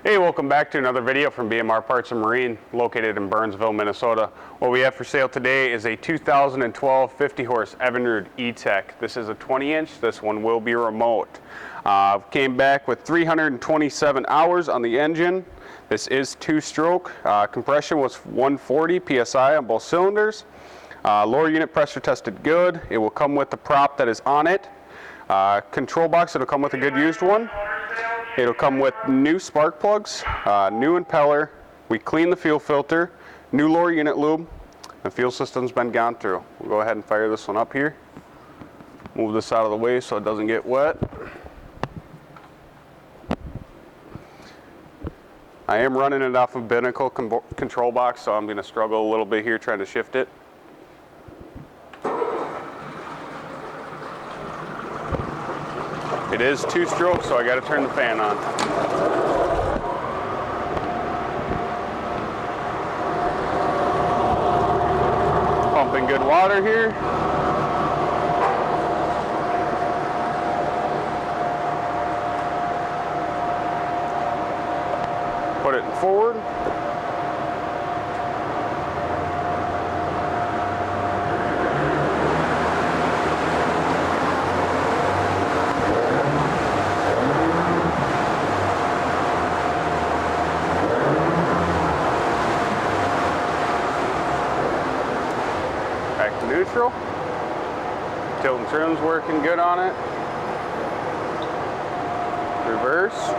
Hey, welcome back to another video from BMR Parts and Marine, located in Burnsville, Minnesota. What we have for sale today is a 2012 50-horse Evinrude Etec. This is a 20-inch. This one will be remote. Came back with 327 hours on the engine. This is 2-stroke. Compression was 140 PSI on both cylinders. Lower unit pressure tested good. It will come with the prop that is on it. Control box, it'll come with a good used one. It'll come with new spark plugs, new impeller. We clean the fuel filter, new lower unit lube. The fuel system's been gone through. We'll go ahead and fire this one up here. Move this out of the way so it doesn't get wet. I am running it off of Binnacle control box, so I'm going to struggle a little bit here trying to shift it. It is 2-stroke, so I got to turn the fan on. Pumping good water here. Put it forward. Back to neutral. Tilt and trim's working good on it. Reverse.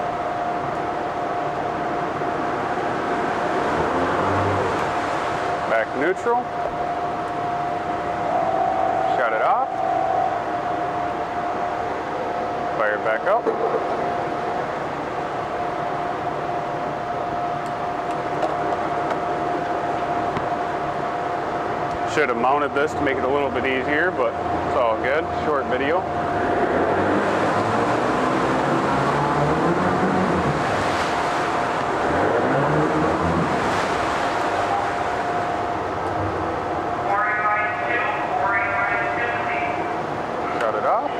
Back to neutral. Shut it off. Fire it back up. Should have mounted this to make it a little bit easier, but it's all good. Short video. Shut it off.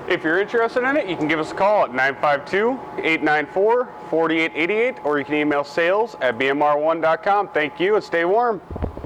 If you're interested in it, you can give us a call at 952-894-4888, or you can email sales@bmr1.com. Thank you and stay warm.